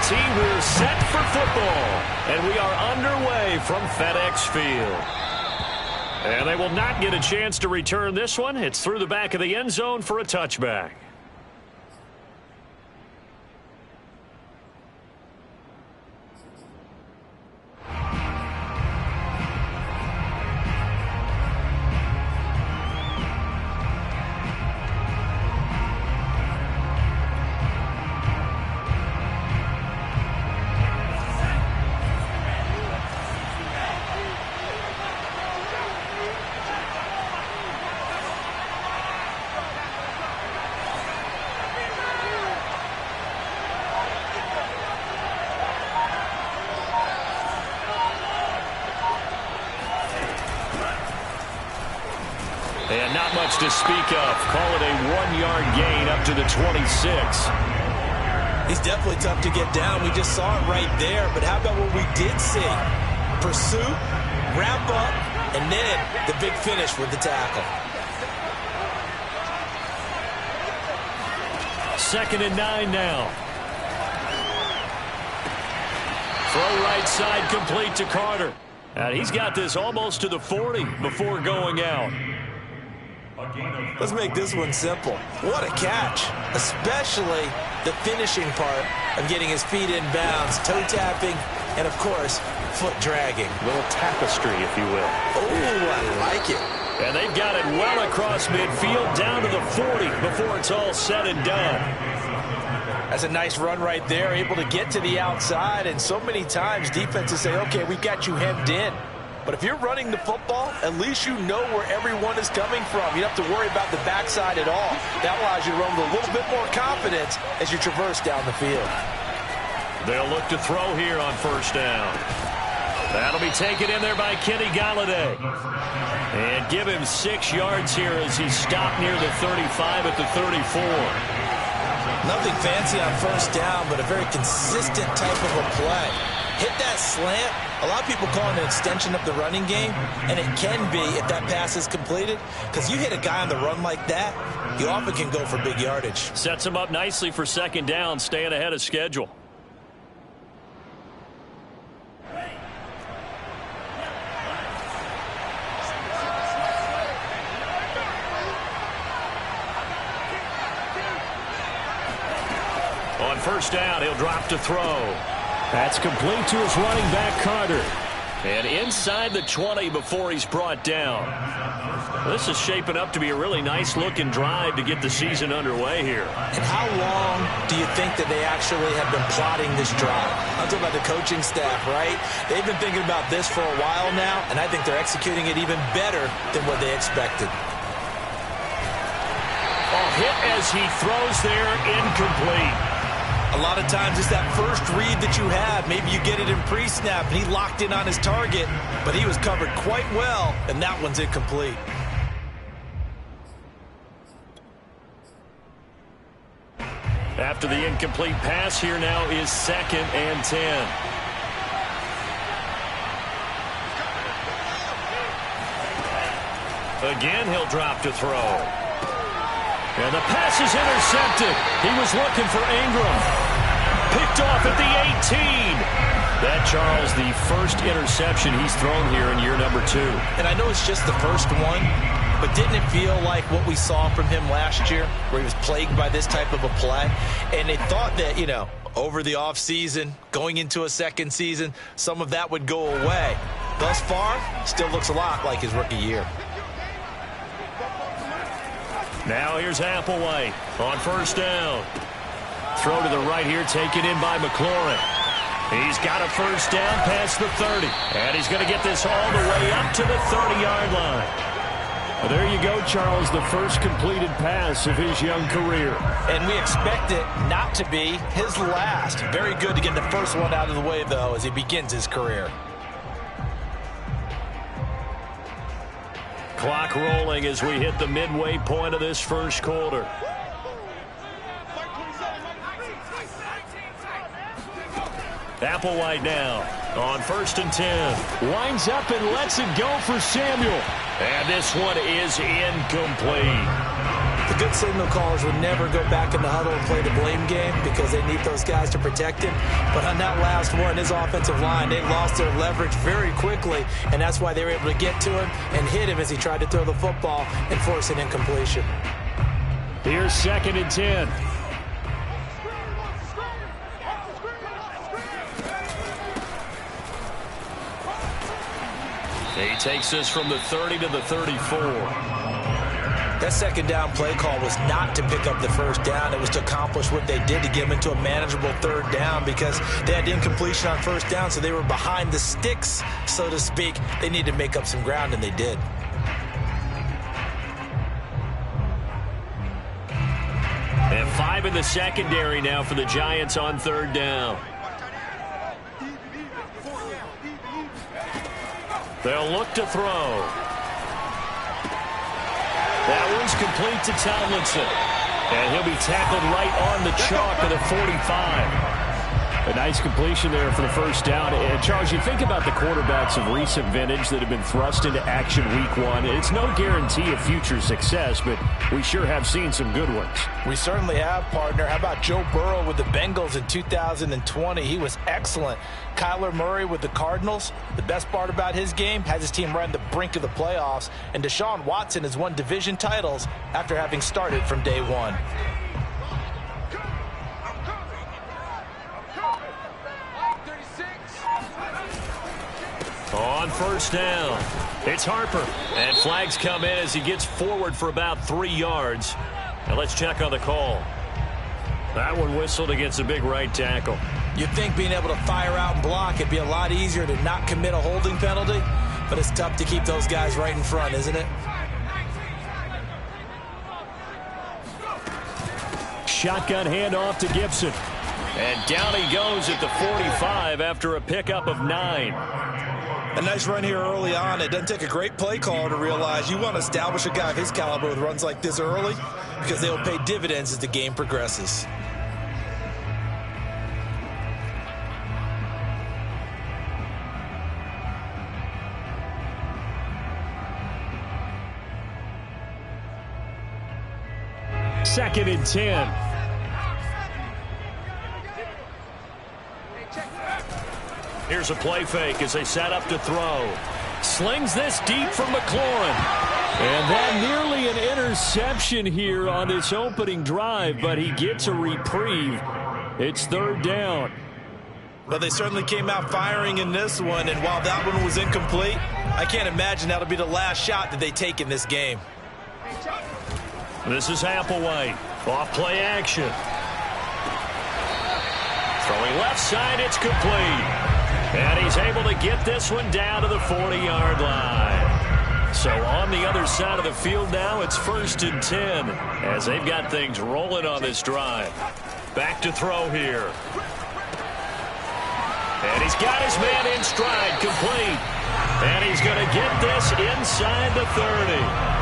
team, we're set for football. And we are underway from FedEx Field. And they will not get a chance to return this one. It's through the back of the end zone for a touchback. And not much to speak of. Call it a 1-yard gain up to the 26. He's definitely tough to get down. We just saw it right there. But how about what we did see? Pursuit, wrap up, and then the big finish with the tackle. 2nd and 9 now. Throw right side complete to Carter. And he's got this almost to the 40 before going out. Let's make this one simple. What a catch, especially the finishing part of getting his feet in bounds, toe tapping, and of course, foot dragging. A little tapestry, if you will. Oh, I like it. And they've got it well across midfield down to the 40 before it's all said and done. That's a nice run right there, able to get to the outside, and so many times defenses say, okay, we've got you hemmed in. But if you're running the football, at least you know where everyone is coming from. You don't have to worry about the backside at all. That allows you to run with a little bit more confidence as you traverse down the field. They'll look to throw here on 1st down. That'll be taken in there by Kenny Golladay. And give him 6 yards here as he stopped near the 35 at the 34. Nothing fancy on 1st down, but a very consistent type of a play. Hit that slant. A lot of people call it an extension of the running game, and it can be if that pass is completed, because you hit a guy on the run like that, you often can go for big yardage. Sets him up nicely for 2nd down, staying ahead of schedule. On 1st down, he'll drop to throw. That's complete to his running back, Carter. And inside the 20 before he's brought down. This is shaping up to be a really nice-looking drive to get the season underway here. And how long do you think that they actually have been plotting this drive? I'm talking about the coaching staff, right? They've been thinking about this for a while now, and I think they're executing it even better than what they expected. Hit as he throws there, incomplete. A lot of times it's that first read that you have. Maybe you get it in pre-snap, and he locked in on his target, but he was covered quite well, and that one's incomplete. After the incomplete pass, here now is 2nd and 10. Again, he'll drop to throw. And the pass is intercepted. He was looking for Ingram. Picked off at the 18. That, Charles, the first interception he's thrown here in year number 2. And I know it's just the first one, but didn't it feel like what we saw from him last year, where he was plagued by this type of a play? And they thought that, over the offseason, going into a 2nd season, some of that would go away. Thus far, still looks a lot like his rookie year. Now here's Applewhite on 1st down. Throw to the right here, taken in by McLaurin. He's got a 1st down past the 30. And he's going to get this all the way up to the 30-yard line. Well, there you go, Charles, the first completed pass of his young career. And we expect it not to be his last. Very good to get the first one out of the way, though, as he begins his career. Clock rolling as we hit the midway point of this 1st quarter. Applewhite now on 1st and 10. Winds up and lets it go for Samuel. And this one is incomplete. The good signal callers would never go back in the huddle and play the blame game because they need those guys to protect him. But on that last one, his offensive line, they lost their leverage very quickly, and that's why they were able to get to him and hit him as he tried to throw the football and force an incompletion. Here's 2nd and 10. He takes this from the 30 to the 34. That second down play call was not to pick up the first down. It was to accomplish what they did to get them into a manageable third down because they had incompletion on first down, so they were behind the sticks, so to speak. They needed to make up some ground, and they did. And 5 in the secondary now for the Giants on third down. They'll look to throw. That one's complete to Tomlinson. And he'll be tackled right on the chalk of the 45. A nice completion there for the first down. And Charles, you think about the quarterbacks of recent vintage that have been thrust into action week 1. It's no guarantee of future success, but we sure have seen some good ones. We certainly have, partner. How about Joe Burrow with the Bengals in 2020? He was excellent. Kyler Murray with the Cardinals. The best part about his game, has his team right on the brink of the playoffs. And Deshaun Watson has won division titles after having started from day one. On first down, it's Harper. And flags come in as he gets forward for about 3 yards. Now let's check on the call. That one whistled against a big right tackle. You'd think being able to fire out and block, it'd be a lot easier to not commit a holding penalty, but it's tough to keep those guys right in front, isn't it? Shotgun handoff to Gibson. And down he goes at the 45 after a pickup of 9. A nice run here early on. It doesn't take a great play caller to realize you want to establish a guy of his caliber with runs like this early because they'll pay dividends as the game progresses. Second and 10. Here's a play fake as they set up to throw. Slings this deep from McLaurin. And that nearly an interception here on this opening drive, but he gets a reprieve. It's third down. But they certainly came out firing in this one, and while that one was incomplete, I can't imagine that'll be the last shot that they take in this game. This is Applewhite. Off play action. Throwing left side, it's complete. And he's able to get this one down to the 40-yard line. So on the other side of the field now, it's 1st and 10 as they've got things rolling on this drive. Back to throw here. And he's got his man in stride, complete. And he's going to get this inside the 30.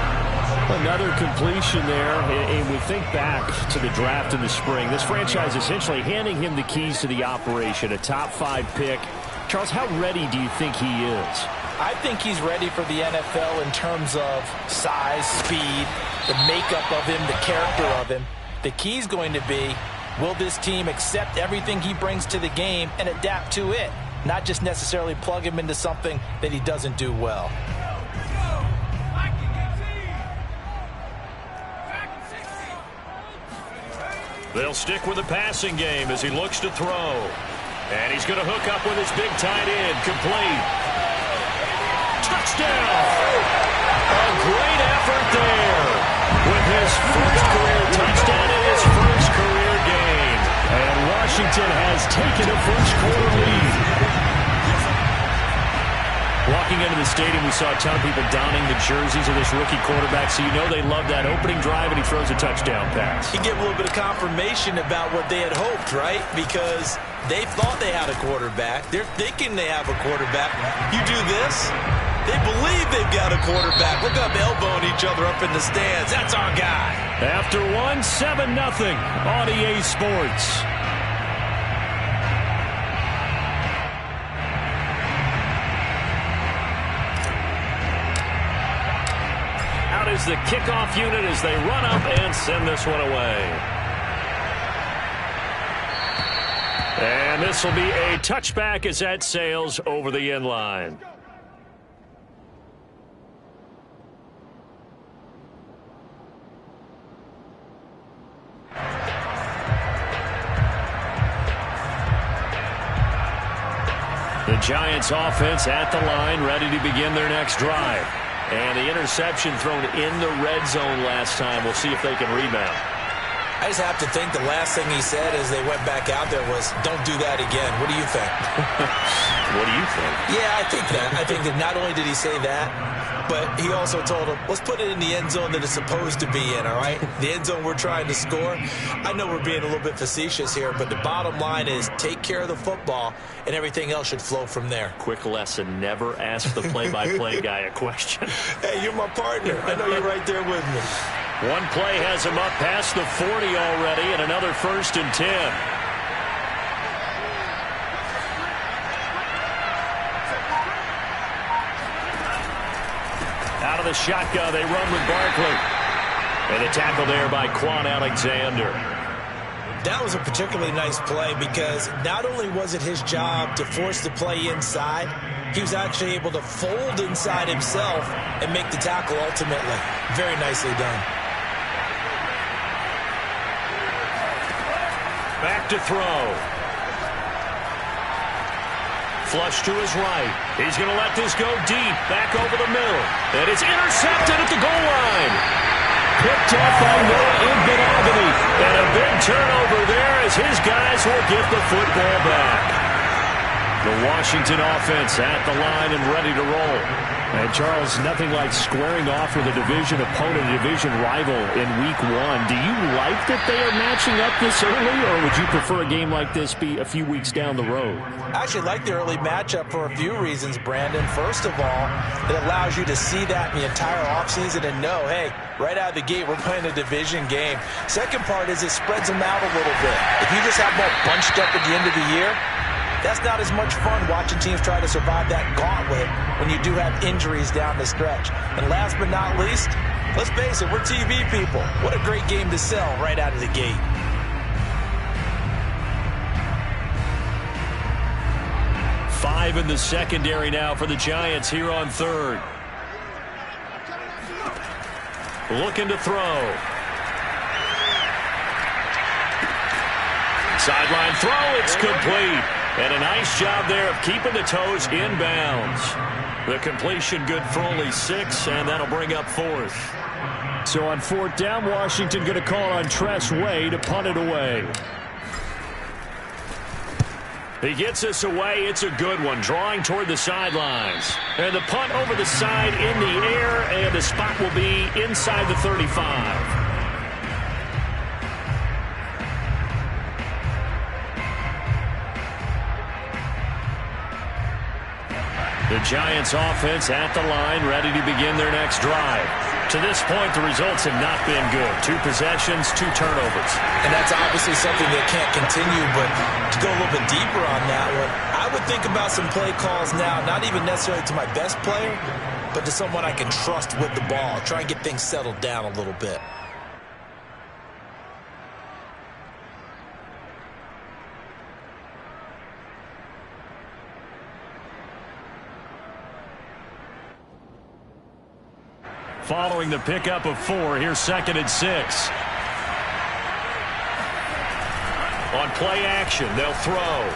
Another completion there, and we think back to the draft in the spring. This franchise essentially handing him the keys to the operation, a top 5 pick. Charles, how ready do you think he is? I think he's ready for the NFL in terms of size, speed, the makeup of him, the character of him. The key's going to be, will this team accept everything he brings to the game and adapt to it, not just necessarily plug him into something that he doesn't do well. They'll stick with the passing game as he looks to throw. And he's going to hook up with his big tight end. Complete. Touchdown! A great effort there with his first career touchdown in his first career game. And Washington has taken a first-quarter lead. Walking into the stadium, we saw a ton of people donning the jerseys of this rookie quarterback, so you know they love that opening drive, and he throws a touchdown pass. You get a little bit of confirmation about what they had hoped, right? Because they thought they had a quarterback. They're thinking they have a quarterback. You do this, they believe they've got a quarterback. Look up, elbowing each other up in the stands. That's our guy. After 7-0 on EA Sports. is the kickoff unit as they run up and send this one away. And this will be a touchback as that sails over the end line. The Giants offense at the line, ready to begin their next drive. And the interception thrown in the red zone last time. We'll see if they can rebound. I just have to think the last thing he said as they went back out there was, don't do that again. What do you think? What do you think? Yeah, I think that. I think that not only did he say that, but he also told him, let's put it in the end zone that it's supposed to be in, all right? The end zone we're trying to score. I know we're being a little bit facetious here, but the bottom line is take care of the football, and everything else should flow from there. Quick lesson, never ask the play-by-play guy a question. Hey, you're my partner. I know you're right there with me. One play has him up past the 40 already, and another 1st and 10. Out of the shotgun, they run with Barkley. And a tackle there by Quan Alexander. That was a particularly nice play because not only was it his job to force the play inside, he was actually able to fold inside himself and make the tackle ultimately. Very nicely done. Back to throw. Flush to his right. He's going to let this go deep. Back over the middle. And it's intercepted at the goal line. Picked up by Noah Igbinoghene. And a big turnover there as his guys will get the football back. The Washington offense at the line and ready to roll. And Charles, nothing like squaring off with a division opponent, a division rival in week 1. Do you like that they are matching up this early, or would you prefer a game like this be a few weeks down the road? I actually like the early matchup for a few reasons, Brandon. First of all, it allows you to see that in the entire offseason and know, hey, right out of the gate, we're playing a division game. Second part is it spreads them out a little bit. If you just have them all bunched up at the end of the year, that's not as much fun watching teams try to survive that gauntlet when you do have injuries down the stretch. And last but not least, let's face it, we're TV people. What a great game to sell right out of the gate. Five in the secondary now for the Giants here on 3rd. Looking to throw. Sideline throw, it's complete. And a nice job there of keeping the toes in bounds. The completion good for only 6, and that'll bring up 4th. So on 4th down, Washington going to call on Tress Way to punt it away. He gets this away. It's a good one, drawing toward the sidelines. And the punt over the side in the air, and the spot will be inside the 35. The Giants offense at the line, ready to begin their next drive. To this point, the results have not been good. 2 possessions, 2 turnovers. And that's obviously something that can't continue, but to go a little bit deeper on that one, I would think about some play calls now, not even necessarily to my best player, but to someone I can trust with the ball. Try and get things settled down a little bit. Following the pickup of 4, here's 2nd and 6. On play action, they'll throw.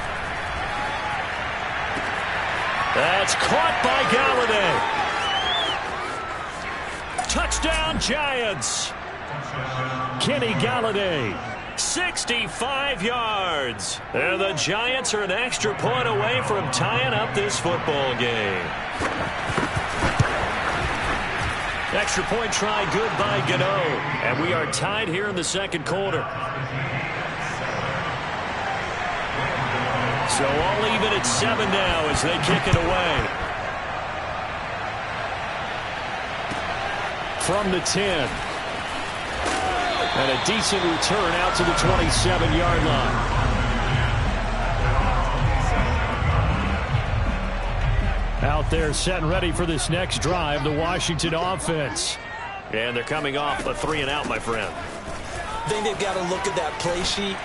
That's caught by Galladay. Touchdown, Giants. Kenny Galladay, 65 yards. And the Giants are an extra point away from tying up this football game. Extra point try good by Gano. And we are tied here in the 2nd quarter. So all even at 7 now as they kick it away. From the 10. And a decent return out to the 27-yard line. Out there set and ready for this next drive, the Washington offense. And they're coming off a 3-and-out, my friend. I think they've got to look at that play sheet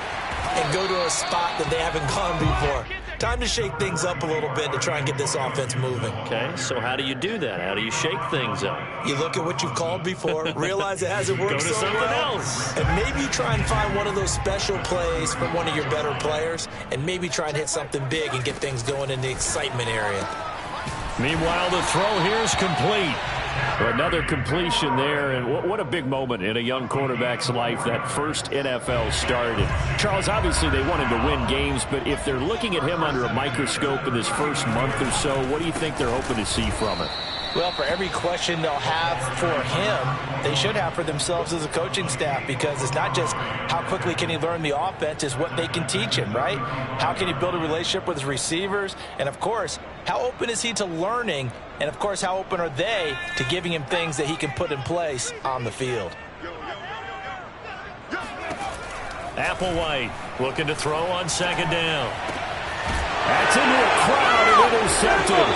and go to a spot that they haven't gone before. Time to shake things up a little bit to try and get this offense moving. Okay, so how do you do that? How do you shake things up? You look at what you've called before, realize it hasn't worked Go to so something well, else. and maybe try and find one of those special plays from one of your better players, and maybe try and hit something big and get things going in the excitement area. Meanwhile, the throw here is complete. Another completion there, and what a big moment in a young quarterback's life, that first NFL start. And Charles, obviously they want him to win games, but if they're looking at him under a microscope in this first month or so, what do you think they're hoping to see from it? Well, for every question they'll have for him, they should have for themselves as a coaching staff, because it's not just how quickly can he learn the offense, it's what they can teach him, right? How can he build a relationship with his receivers? And, of course, how open is he to learning? And, of course, how open are they to giving him things that he can put in place on the field? Applewhite looking to throw on second down. That's into a crowd and intercepted.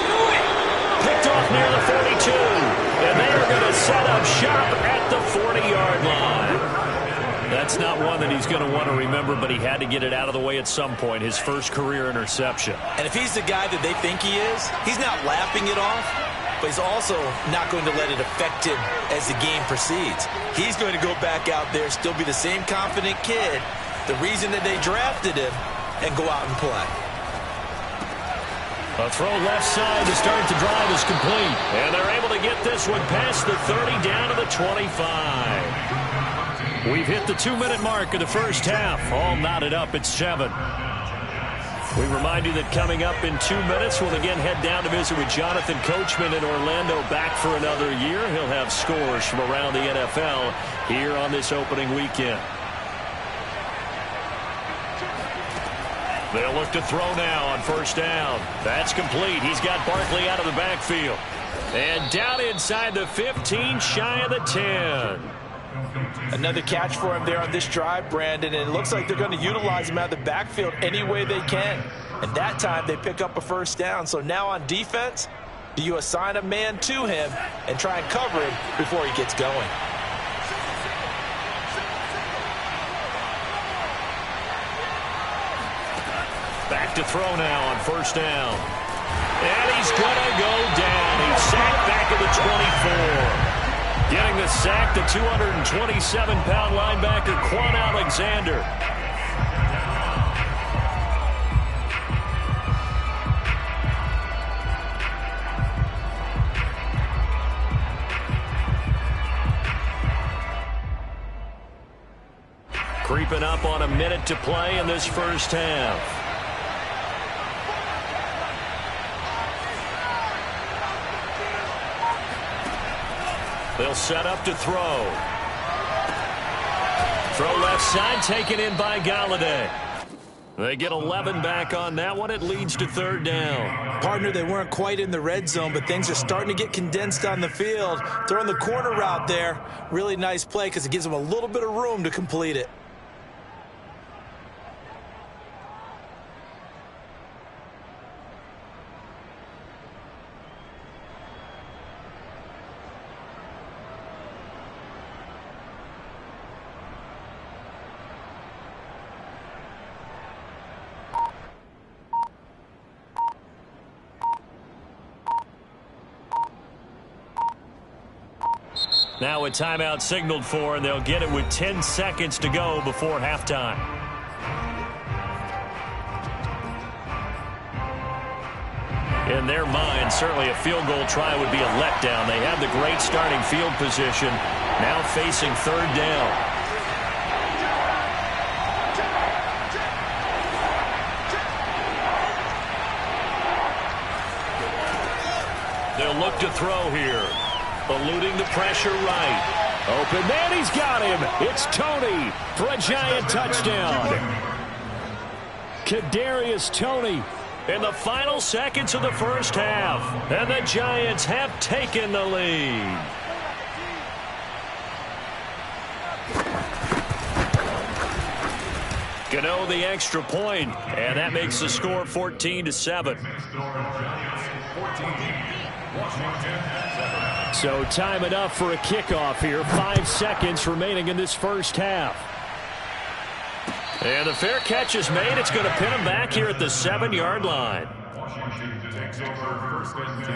Picked off near the 42. And they are going to set up shop at the 40-yard line. That's not one that he's going to want to remember, but he had to get it out of the way at some point, his first career interception. And if he's the guy that they think he is, he's not laughing it off, but he's also not going to let it affect him as the game proceeds. He's going to go back out there, still be the same confident kid, the reason that they drafted him, and go out and play. A throw left side to start the drive is complete. And they're able to get this one past the 30 down to the 25. We've hit the 2-minute mark of the first half. All knotted up at 7. We remind you that coming up in 2 minutes, we'll again head down to visit with Jonathan Coachman in Orlando, back for another year. He'll have scores from around the NFL here on this opening weekend. They'll look to throw now on first down. That's complete. He's got Barkley out of the backfield. And down inside the 15, shy of the 10. Another catch for him there on this drive, Brandon, and it looks like they're going to utilize him out of the backfield any way they can. And that time they pick up a first down. So now on defense, do you assign a man to him and try and cover him before he gets going? Back to throw now on first down. And he's going to go down. He's sacked back at the 24. Getting the sack, the 227-pound linebacker, Quan Alexander. Creeping up on a minute to play in this first half. They'll set up to throw. Throw left side, taken in by Galladay. They get 11 back on that one. It leads to third down. Partner, they weren't quite in the red zone, but things are starting to get condensed on the field. Throwing the corner route there. Really nice play because it gives them a little bit of room to complete it. Now a timeout signaled for, and they'll get it with 10 seconds to go before halftime. In their mind, certainly a field goal try would be a letdown. They had the great starting field position, now facing third down. They'll look to throw here. Eluding the pressure right. Open man, he's got him. It's Toney for a giant touchdown. Kadarius Toney in the final seconds of the first half. And the Giants have taken the lead. Gano the extra point, and that makes the score 14-7. So time enough for a kickoff here. 5 seconds remaining in this first half. And the fair catch is made. It's going to pin him back here at the 7-yard line. Washington takes over 1st and 10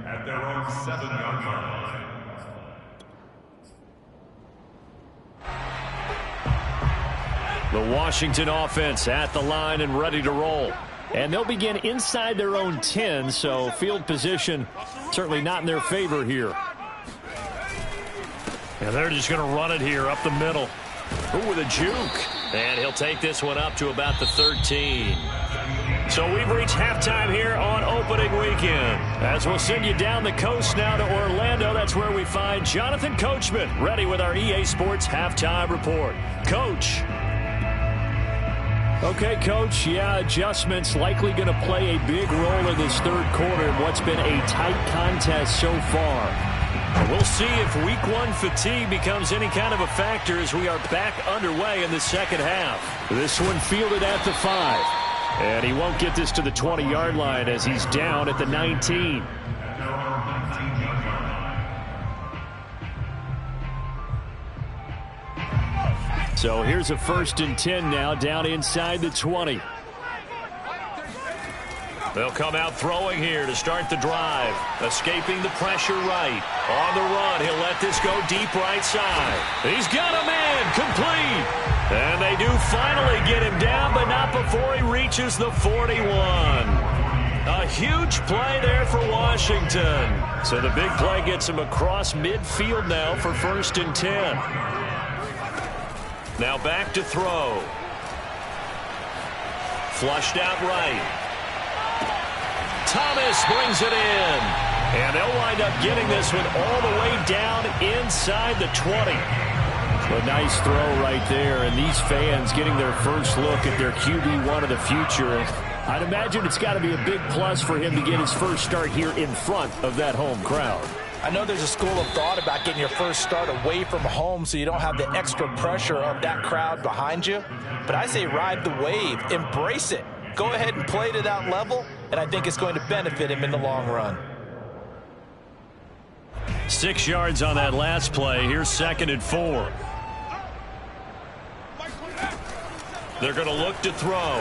at their own 7-yard line. The Washington offense at the line and ready to roll. And they'll begin inside their own 10, so field position certainly not in their favor here. And they're just going to run it here up the middle. Ooh, with a juke. And he'll take this one up to about the 13. So we've reached halftime here on opening weekend. As we'll send you down the coast now to Orlando, that's where we find Jonathan Coachman ready with our EA Sports Halftime Report. Coach. Okay, Coach, yeah, adjustments likely going to play a big role in this third quarter in what's been a tight contest so far. We'll see if week 1 fatigue becomes any kind of a factor as we are back underway in the second half. This one fielded at the 5. And he won't get this to the 20-yard line as he's down at the 19. So here's a 1st and 10 now down inside the 20. They'll come out throwing here to start the drive. Escaping the pressure right. On the run, he'll let this go deep right side. He's got a man, complete. And they do finally get him down, but not before he reaches the 41. A huge play there for Washington. So the big play gets him across midfield now for 1st and 10. Now back to throw. Flushed out right. Thomas brings it in. And they'll wind up getting this one all the way down inside the 20. A nice throw right there, and these fans getting their first look at their QB1 of the future. I'd imagine it's got to be a big plus for him to get his first start here in front of that home crowd. I know there's a school of thought about getting your first start away from home so you don't have the extra pressure of that crowd behind you. But I say ride the wave. Embrace it. Go ahead and play to that level, and I think it's going to benefit him in the long run. 6 yards on that last play. Here's 2nd and 4. They're going to look to throw.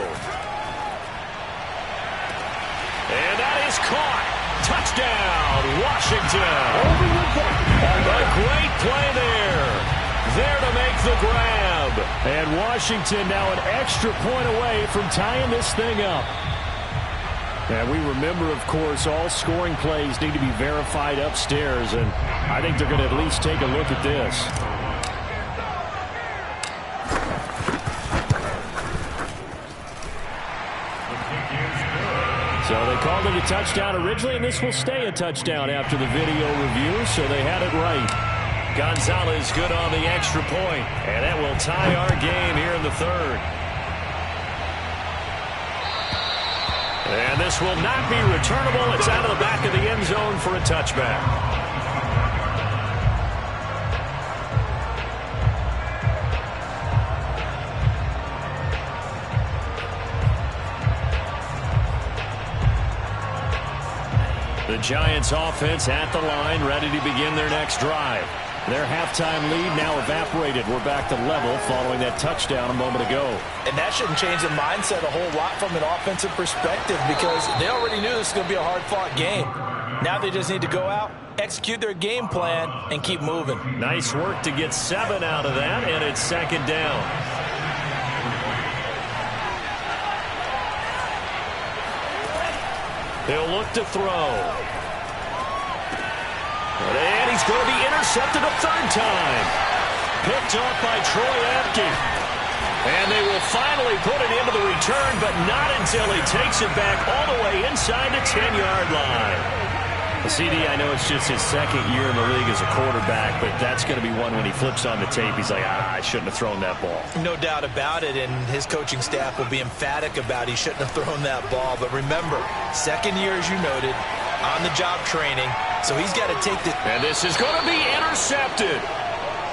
And that is caught. Touchdown, Washington. A great play there. There to make the grab. And Washington now an extra point away from tying this thing up. And we remember, of course, all scoring plays need to be verified upstairs, and I think they're going to at least take a look at this. So they called it a touchdown originally, and this will stay a touchdown after the video review, so they had it right. Gonzalez good on the extra point, and that will tie our game here in the 3rd. And this will not be returnable. It's out of the back of the end zone for a touchback. The Giants offense at the line, ready to begin their next drive. Their halftime lead now evaporated. We're back to level following that touchdown a moment ago. And that shouldn't change the mindset a whole lot from an offensive perspective because they already knew this was going to be a hard-fought game. Now they just need to go out, execute their game plan, and keep moving. Nice work to get 7 out of that, and it's 2nd down. He'll look to throw. And he's going to be intercepted a 3rd time. Picked off by Troy Apke. And they will finally put it into the return, but not until he takes it back all the way inside the 10-yard line. CD, I know it's just his 2nd year in the league as a quarterback, but that's going to be one when he flips on the tape. He's like, I shouldn't have thrown that ball. No doubt about it, and his coaching staff will be emphatic about he shouldn't have thrown that ball. But remember, 2nd year, as you noted, on-the-job training, so he's got to take the... And this is going to be intercepted.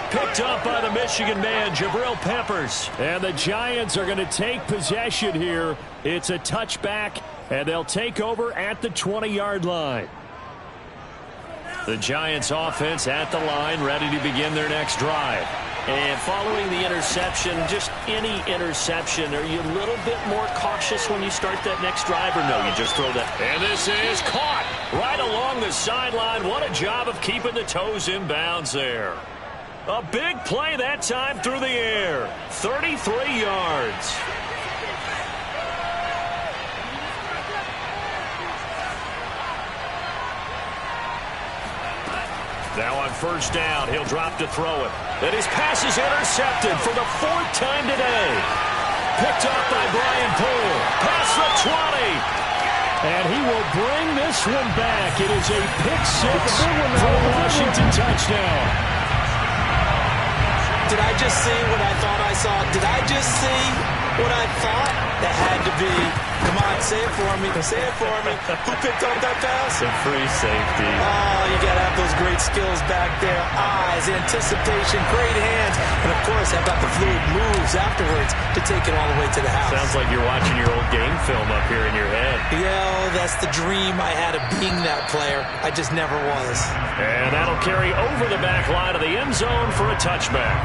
Picked up by the Michigan man, Jabril Peppers. And the Giants are going to take possession here. It's a touchback, and they'll take over at the 20-yard line. The Giants offense at the line, ready to begin their next drive. And following the interception, just any interception, are you a little bit more cautious when you start that next drive, or no, you just throw that? And this is caught right along the sideline. What a job of keeping the toes in bounds there. A big play that time through the air. 33 yards. Now on first down, he'll drop to throw it. And his pass is intercepted for the 4th time today. Picked up by Brian Poole. Past the 20. And he will bring this one back. It is a pick six for a Washington touchdown. Did I just see what I thought I saw? Did I just see what I thought? That had to be. Come on, say it for me. Say it for me. Who picked up that pass? A free safety. Oh, you got to have those great skills back there. Eyes, anticipation, great hands. And, of course, how about the fluid moves afterwards to take it all the way to the house? Sounds like you're watching your old game film up here in your head. Yeah, that's the dream I had of being that player. I just never was. And that'll carry over the back line of the end zone for a touchback.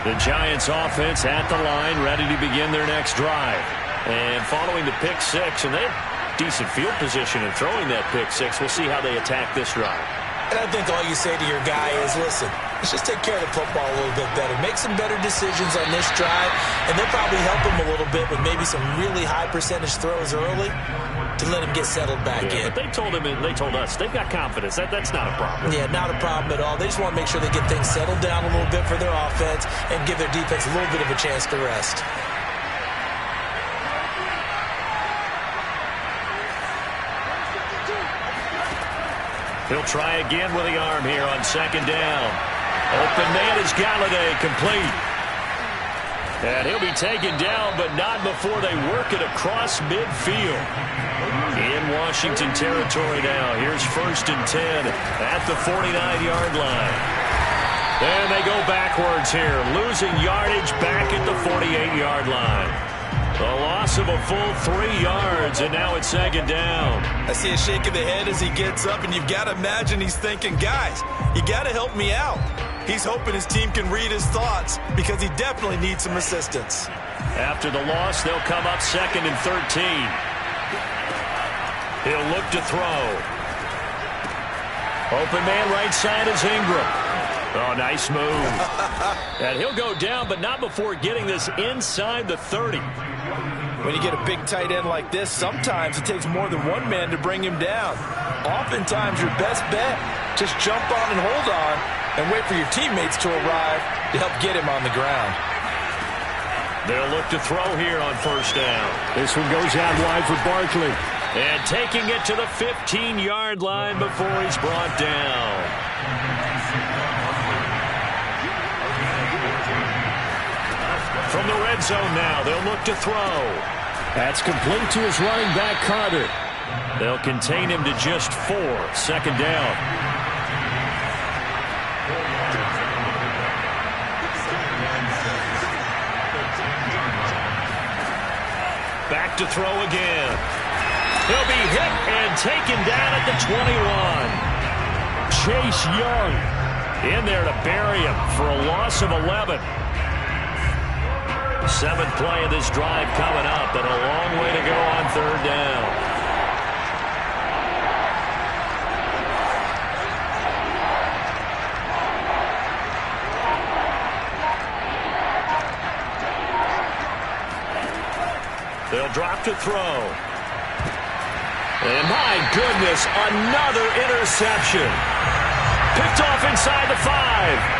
The Giants offense at the line, ready to begin their next drive. And following the pick six, and they have decent field position in throwing that pick six. We'll see how they attack this drive. And I think all you say to your guy is, listen, let's just take care of the football a little bit better. Make some better decisions on this drive, and they'll probably help him a little bit with maybe some really high percentage throws early to let him get settled back in. But they told him, and they told us, they've got confidence. That's not a problem. Yeah, not a problem at all. They just want to make sure they get things settled down a little bit for their offense and give their defense a little bit of a chance to rest. He'll try again with the arm here on second down. Open man is Galladay, complete. And he'll be taken down, but not before they work it across midfield. In Washington territory now. Here's 1st and 10 at the 49-yard line. And they go backwards here, losing yardage back at the 48-yard line. A loss of a full 3 yards, and now it's second down. I see a shake of the head as he gets up, and you've got to imagine he's thinking, guys, you got to help me out. He's hoping his team can read his thoughts because he definitely needs some assistance. After the loss, they'll come up 2nd and 13. He'll look to throw. Open man right side is Ingram. Oh, nice move. And he'll go down, but not before getting this inside the 30. When you get a big tight end like this, sometimes it takes more than one man to bring him down. Oftentimes, your best bet, just jump on and hold on and wait for your teammates to arrive to help get him on the ground. They'll look to throw here on first down. This one goes out wide for Barkley. And taking it to the 15-yard line before he's brought down. From the red zone now, they'll look to throw. That's complete to his running back, Carter. They'll contain him to just 4. Second down. Back to throw again. He'll be hit and taken down at the 21. Chase Young in there to bury him for a loss of 11. 7th play of this drive coming up, and a long way to go on 3rd down. They'll drop to throw. And my goodness, another interception. Picked off inside the 5.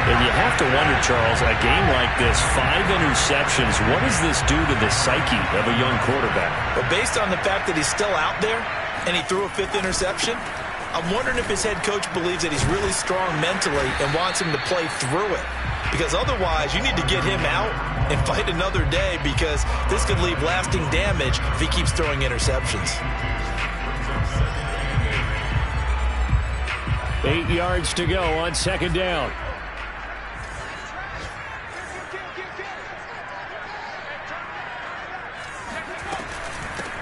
And you have to wonder, Charles, a game like this, 5 interceptions, what does this do to the psyche of a young quarterback? Well, based on the fact that he's still out there and he threw a 5th interception, I'm wondering if his head coach believes that he's really strong mentally and wants him to play through it. Because otherwise, you need to get him out and fight another day, because this could leave lasting damage if he keeps throwing interceptions. 8 yards to go on second down.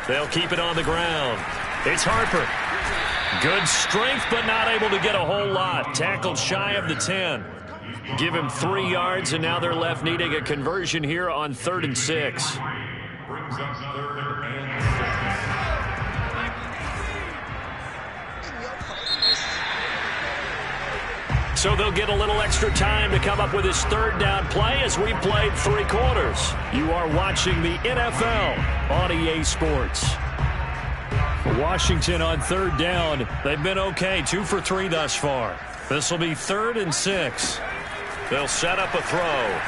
They'll keep it on the ground. It's Harper. Good strength, but not able to get a whole lot. Tackled shy of the 10. Give him 3 yards, and now they're left needing a conversion here on 3rd and 6. Brings up 3rd and 6. So they'll get a little extra time to come up with his 3rd down play as we played 3 quarters. You are watching the NFL on EA Sports. Washington on 3rd down. They've been okay, 2 for 3 thus far. This will be 3rd and 6. They'll set up a throw.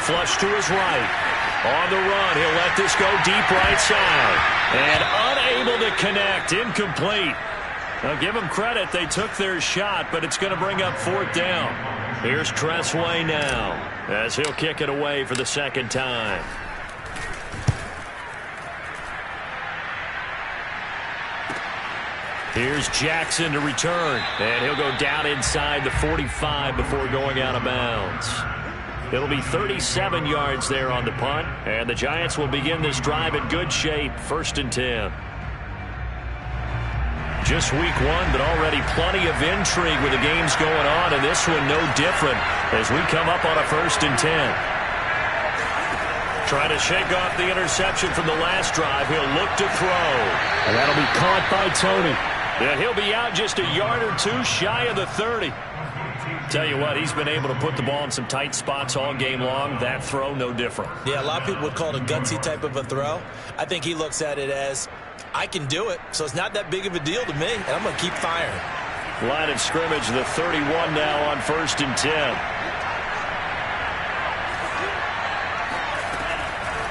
Flush to his right. On the run, he'll let this go deep right side. And unable to connect, incomplete. Now give them credit, they took their shot, but it's going to bring up 4th down. Here's Tressway now, as he'll kick it away for the 2nd time. Here's Jackson to return, and he'll go down inside the 45 before going out of bounds. It'll be 37 yards there on the punt, and the Giants will begin this drive in good shape, 1st and 10. Just week 1, but already plenty of intrigue with the games going on, and this one no different as we come up on a 1st and 10. Trying to shake off the interception from the last drive. He'll look to throw. And that'll be caught by Tony. Yeah, he'll be out just a yard or 2 shy of the 30. Tell you what, he's been able to put the ball in some tight spots all game long. That throw, no different. Yeah, a lot of people would call it a gutsy type of a throw. I think he looks at it as, I can do it, so it's not that big of a deal to me, and I'm going to keep firing. Line of scrimmage, the 31 now on 1st and 10.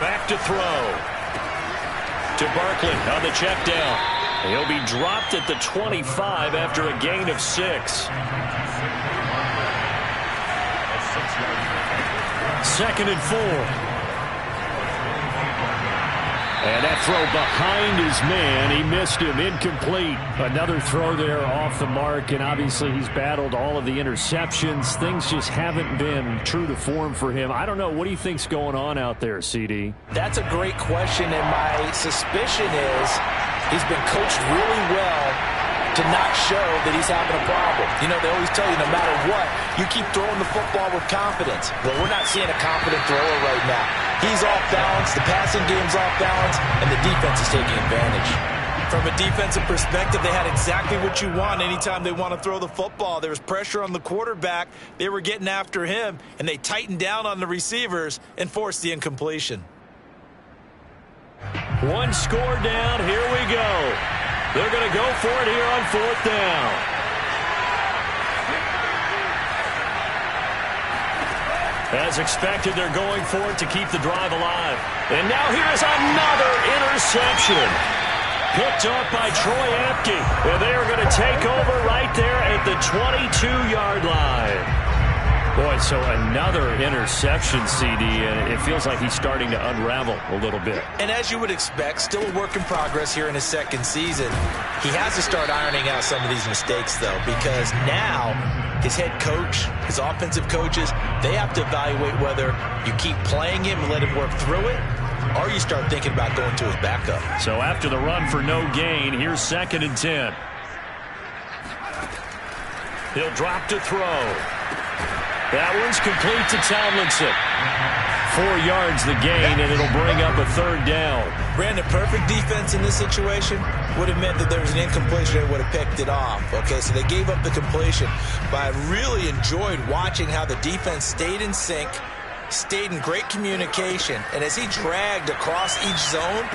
Back to throw. To Barkley on the check down. He'll be dropped at the 25 after a gain of 6. 2nd and 4. And that throw behind his man. He missed him. Incomplete. Another throw there off the mark, and obviously he's battled all of the interceptions. Things just haven't been true to form for him. I don't know. What do you think's going on out there, CD? That's a great question, and my suspicion is he's been coached really well to not show that he's having a problem. You know, they always tell you no matter what, you keep throwing the football with confidence. Well, we're not seeing a confident thrower right now. He's off balance, the passing game's off balance, and the defense is taking advantage. From a defensive perspective, they had exactly what you want anytime they want to throw the football. There was pressure on the quarterback. They were getting after him, and they tightened down on the receivers and forced the incompletion. 1 score down. Here we go. They're going to go for it here on 4th down. As expected, they're going for it to keep the drive alive. And now here's another interception. Picked up by Troy Apke. And they are going to take over right there at the 22-yard line. Boy, so another interception, CD, and it feels like he's starting to unravel a little bit. And as you would expect, still a work in progress here in his 2nd season. He has to start ironing out some of these mistakes, though, because now his head coach, his offensive coaches, they have to evaluate whether you keep playing him and let him work through it, or you start thinking about going to his backup. So after the run for no gain, here's 2nd and 10. He'll drop to throw. That one's complete to Tomlinson. 4 yards the gain, and it'll bring up a 3rd down. Brandon, perfect defense in this situation would have meant that there was an incompletion and would have picked it off. Okay, so they gave up the completion. But I really enjoyed watching how the defense stayed in sync, stayed in great communication, and as he dragged across each zone,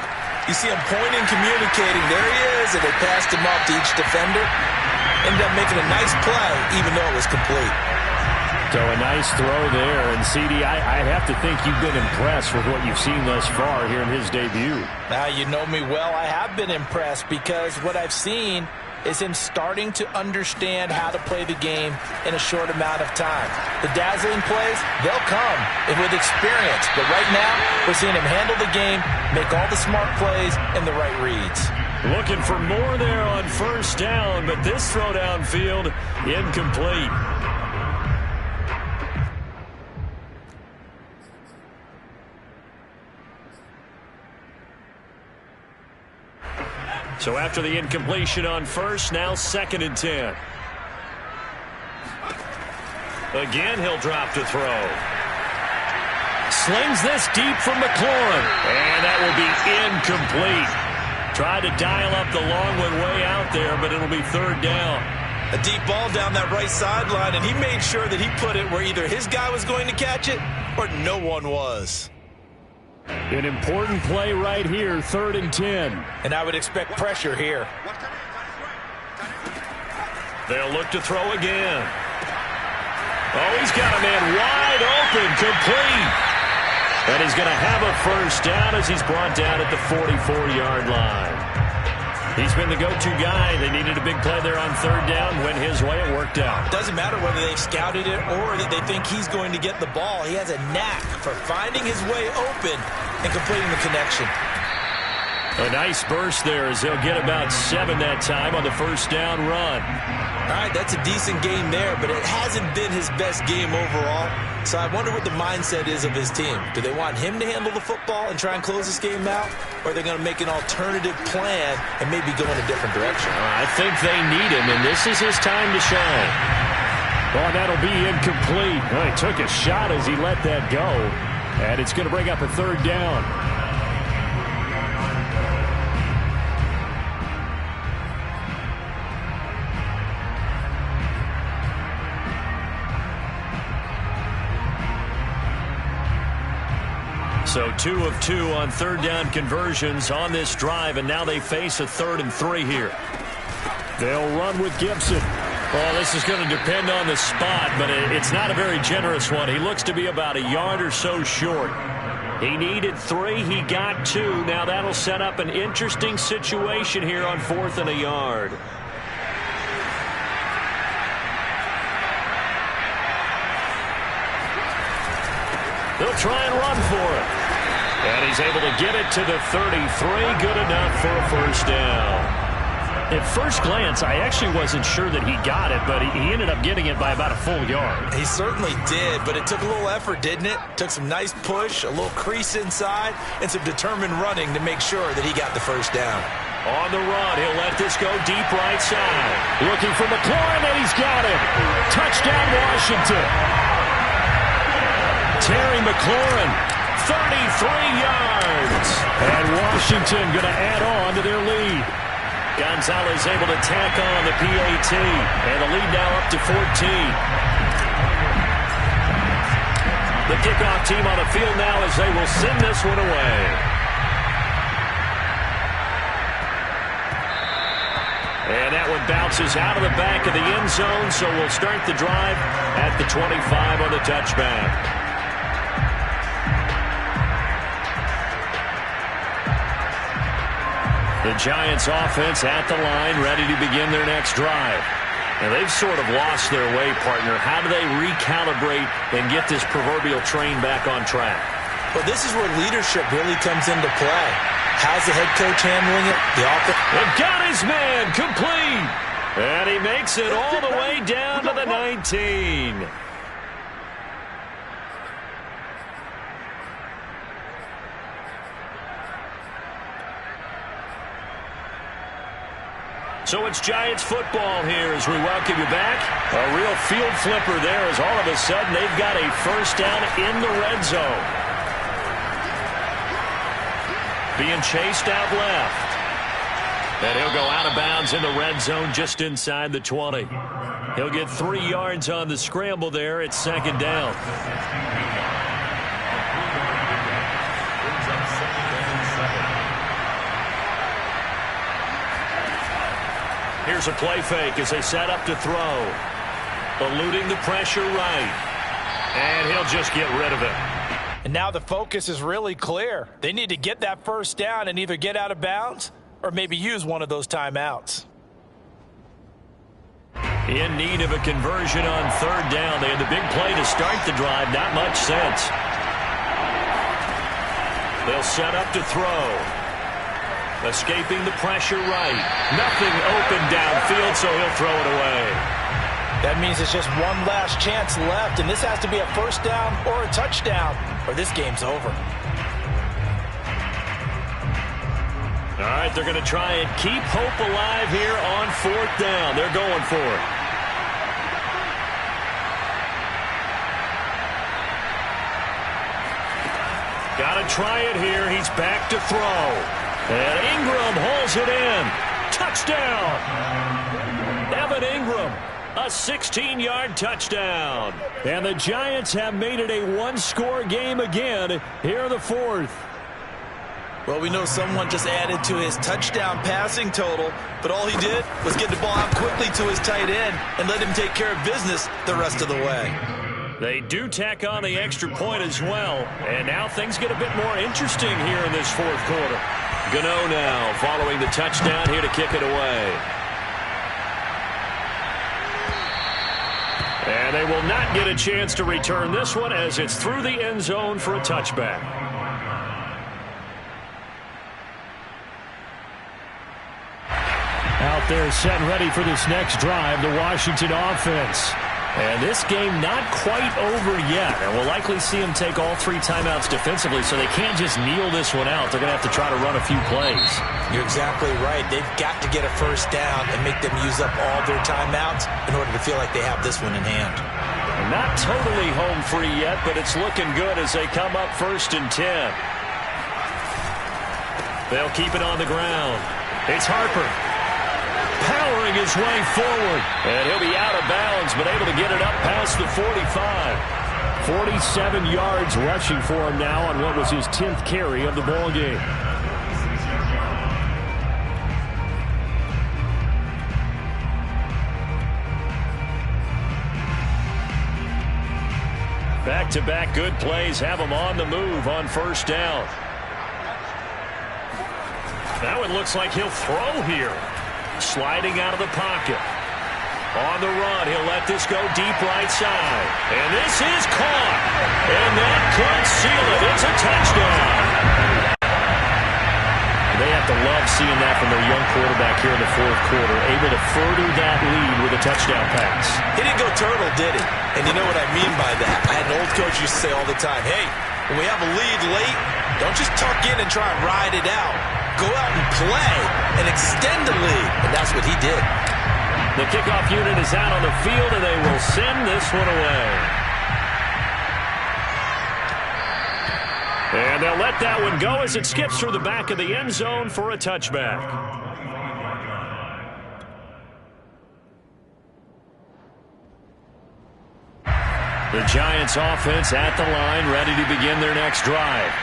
you see him pointing, communicating. There he is, and they passed him off to each defender. Ended up making a nice play, even though it was complete. So a nice throw there. And, CD, I have to think you've been impressed with what you've seen thus far here in his debut. Now, you know me well. I have been impressed because what I've seen is him starting to understand how to play the game in a short amount of time. The dazzling plays, they'll come with experience. But right now, we're seeing him handle the game, make all the smart plays, and the right reads. Looking for more there on 1st down, but this throw downfield, incomplete. So after the incompletion on first, now 2nd and 10. Again, he'll drop to throw. Slings this deep from McLaurin. And that will be incomplete. Tried to dial up the long one way out there, but it'll be 3rd down. A deep ball down that right sideline, and he made sure that he put it where either his guy was going to catch it or no one was. An important play right here, 3rd and 10. And I would expect pressure here. They'll look to throw again. Oh, he's got a man wide open, complete. And he's going to have a 1st down as he's brought down at the 44-yard line. He's been the go-to guy. They needed a big play there on 3rd down. Went his way. It worked out. It doesn't matter whether they've scouted it or that they think he's going to get the ball. He has a knack for finding his way open and completing the connection. A nice burst there as they'll get about 7 that time on the 1st down run. All right, that's a decent game there, but it hasn't been his best game overall. So I wonder what the mindset is of his team. Do they want him to handle the football and try and close this game out? Or are they going to make an alternative plan and maybe go in a different direction? I think they need him, and this is his time to shine. Oh, that'll be incomplete. Well, he took a shot as he let that go. And it's going to bring up a 3rd down. So 2 of 2 on 3rd down conversions on this drive, and now they face a 3rd and 3 here. They'll run with Gibson. Well, this is going to depend on the spot, but it's not a very generous one. He looks to be about a yard or so short. He needed 3. He got 2. Now that'll set up an interesting situation here on 4th and a yard. They'll try and run for it. And he's able to get it to the 33. Good enough for a 1st down. At first glance, I actually wasn't sure that he got it, but he ended up getting it by about a full yard. He certainly did, but it took a little effort, didn't it? Took some nice push, a little crease inside, and some determined running to make sure that he got the 1st down. On the run, he'll let this go deep right side. Looking for McLaurin, and he's got it. Touchdown, Washington. Terry McLaurin, 33 yards. And Washington going to add on to their lead. Gonzalez able to tack on the PAT. And the lead now up to 14. The kickoff team on the field now as they will send this one away. And that one bounces out of the back of the end zone, so we'll start the drive at the 25 on the touchback. The Giants offense at the line, ready to begin their next drive. And they've sort of lost their way, partner. How do they recalibrate and get this proverbial train back on track? Well, this is where leadership really comes into play. How's the head coach handling it? The offense. And got his man complete. And he makes it all the way down to the 19. So it's Giants football here as we welcome you back. A real field flipper there as all of a sudden they've got a 1st down in the red zone. Being chased out left. And he'll go out of bounds in the red zone just inside the 20. He'll get 3 yards on the scramble there. It's 2nd down. Here's a play fake as they set up to throw. Eluding the pressure right. And he'll just get rid of it. And now the focus is really clear. They need to get that 1st down and either get out of bounds or maybe use one of those timeouts. In need of a conversion on 3rd down. They had the big play to start the drive. Not much sense. They'll set up to throw. Escaping the pressure right. Nothing open downfield, so he'll throw it away. That means it's just one last chance left, and this has to be a 1st down or a touchdown, or this game's over. All right, they're going to try and keep hope alive here on 4th down. They're going for it. Got to try it here. He's back to throw. And Ingram hauls it in. Touchdown. Evan Ingram, a 16-yard touchdown. And the Giants have made it a one-score game again here in the 4th. Well, we know someone just added to his touchdown passing total, but all he did was get the ball out quickly to his tight end and let him take care of business the rest of the way. They do tack on the extra point as well, and now things get a bit more interesting here in this 4th quarter. Gano now following the touchdown here to kick it away. And they will not get a chance to return this one as it's through the end zone for a touchback. Out there set and ready for this next drive, the Washington offense. And this game not quite over yet. And we'll likely see them take all 3 timeouts defensively, so they can't just kneel this one out. They're going to have to try to run a few plays. You're exactly right. They've got to get a first down and make them use up all their timeouts in order to feel like they have this one in hand. Not totally home free yet, but it's looking good as they come up 1st and 10. They'll keep it on the ground. It's Harper. Powering his way forward. And he'll be out of bounds, but able to get it up past the 45. 47 yards rushing for him now on what was his 10th carry of the ball game. Back-to-back good plays have him on the move on 1st down. Now it looks like he'll throw here. Sliding out of the pocket. On the run, he'll let this go deep right side. And this is caught. And that could seal it. It's a touchdown. They have to love seeing that from their young quarterback here in the 4th quarter. Able to further that lead with a touchdown pass. He didn't go turtle, did he? And you know what I mean by that. I had an old coach used to say all the time, hey, when we have a lead late, don't just tuck in and try and ride it out. Go out and play and extend the lead. And that's what he did. The kickoff unit is out on the field, and they will send this one away. And they'll let that one go as it skips through the back of the end zone for a touchback. The Giants offense at the line, ready to begin their next drive.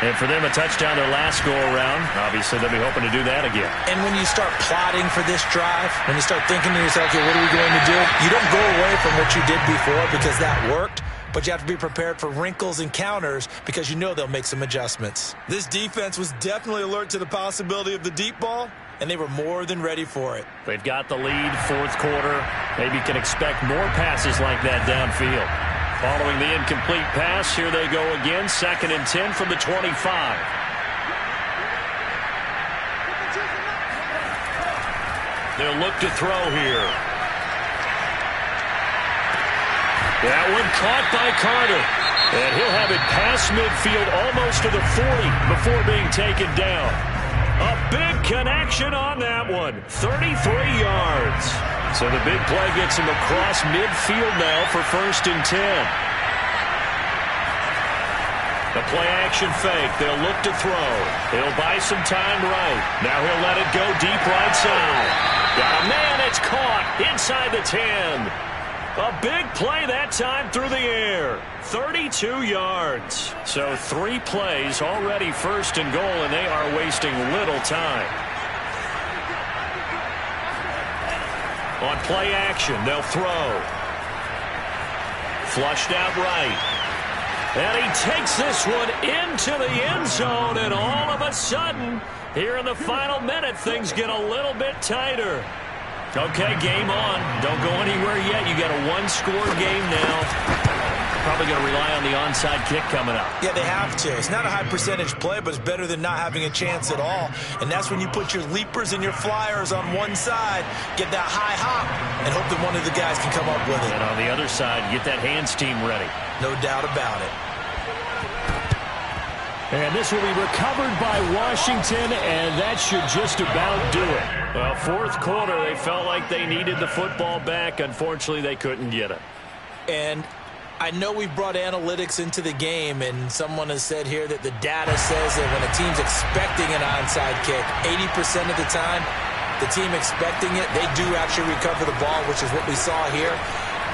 And for them, a touchdown their last go-around. Obviously, they'll be hoping to do that again. And when you start plotting for this drive, when you start thinking to yourself, okay, what are we going to do? You don't go away from what you did before because that worked, but you have to be prepared for wrinkles and counters because you know they'll make some adjustments. This defense was definitely alert to the possibility of the deep ball, and they were more than ready for it. They've got the lead, 4th quarter. Maybe can expect more passes like that downfield. Following the incomplete pass, here they go again. 2nd and 10 from the 25. They'll look to throw here. That one caught by Carter. And he'll have it past midfield almost to the 40 before being taken down. A big connection on that one. 33 yards. So the big play gets him across midfield now for 1st and 10. The play-action fake. They'll look to throw. He'll buy some time right. Now he'll let it go deep right side. Got a man. It's caught inside the 10. A big play that time through the air. 32 yards. So 3 plays already 1st and goal, and they are wasting little time. On play action, they'll throw. Flushed out right. And he takes this one into the end zone, and all of a sudden, here in the final minute, things get a little bit tighter. Okay, game on. Don't go anywhere yet. You got a one-score game now. Probably going to rely on the onside kick coming up. Yeah, they have to. It's not a high-percentage play, but it's better than not having a chance at all. And that's when you put your leapers and your flyers on one side, get that high hop, and hope that one of the guys can come up with it. And on the other side, get that hands team ready. No doubt about it. And this will be recovered by Washington, and that should just about do it. Well, fourth quarter, they felt like they needed the football back. Unfortunately, they couldn't get it. And I know we brought analytics into the game, and someone has said here that the data says that when a team's expecting an onside kick, 80% of the time, the team expecting it, they do actually recover the ball, which is what we saw here.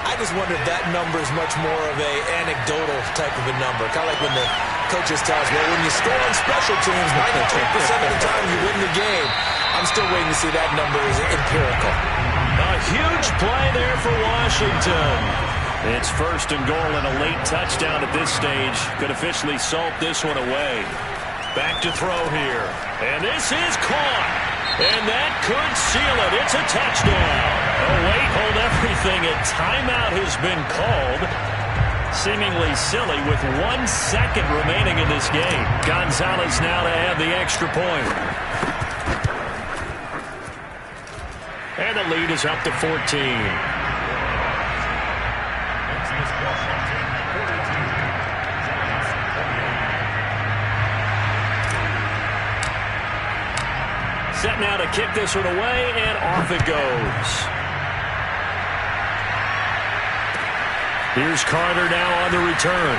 I just wonder if that number is much more of a anecdotal type of a number. Kind of like when the coaches tell us, well, when you score on special teams, 93% of the time you win the game. I'm still waiting to see that number is empirical. A huge play there for Washington. It's first and goal and a late touchdown at this stage. Could officially salt this one away. Back to throw here. And this is caught. And that could seal it. It's a touchdown. Oh, wait, hold everything. A timeout has been called. Seemingly silly with 1 second remaining in this game. Gonzalez now to have the extra point. And the lead is up to 14. Set now to kick this one away, and off it goes. Here's Carter now on the return.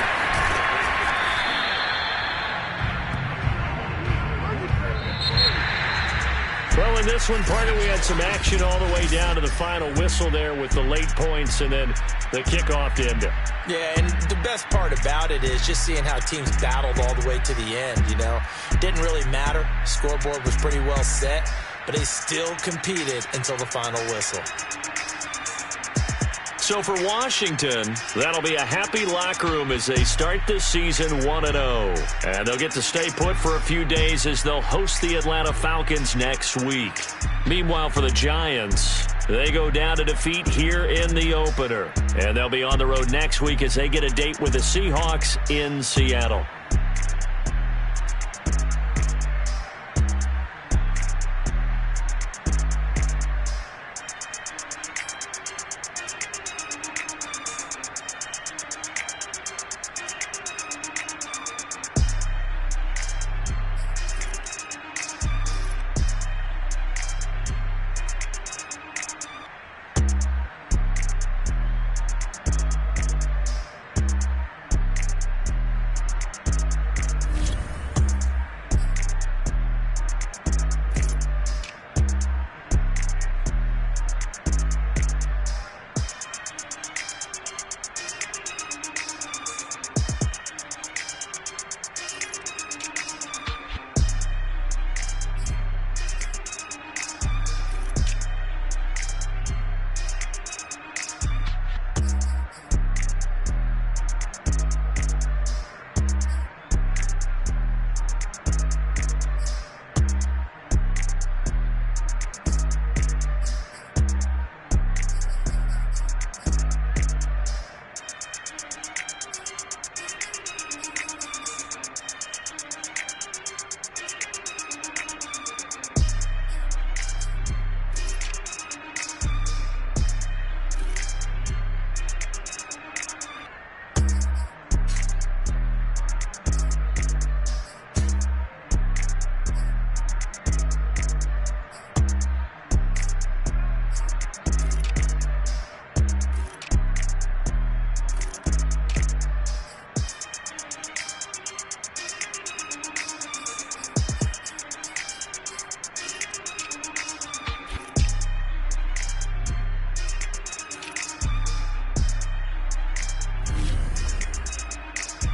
Well, in this one, partner, we had some action all the way down to the final whistle there with the late points and then the kickoff to end it. Yeah, and the best part about it is just seeing how teams battled all the way to the end, you know. Didn't really matter. Scoreboard was pretty well set, but they still competed until the final whistle. So for Washington, that'll be a happy locker room as they start this season 1-0. And they'll get to stay put for a few days as they'll host the Atlanta Falcons next week. Meanwhile, for the Giants, they go down to defeat here in the opener. And they'll be on the road next week as they get a date with the Seahawks in Seattle.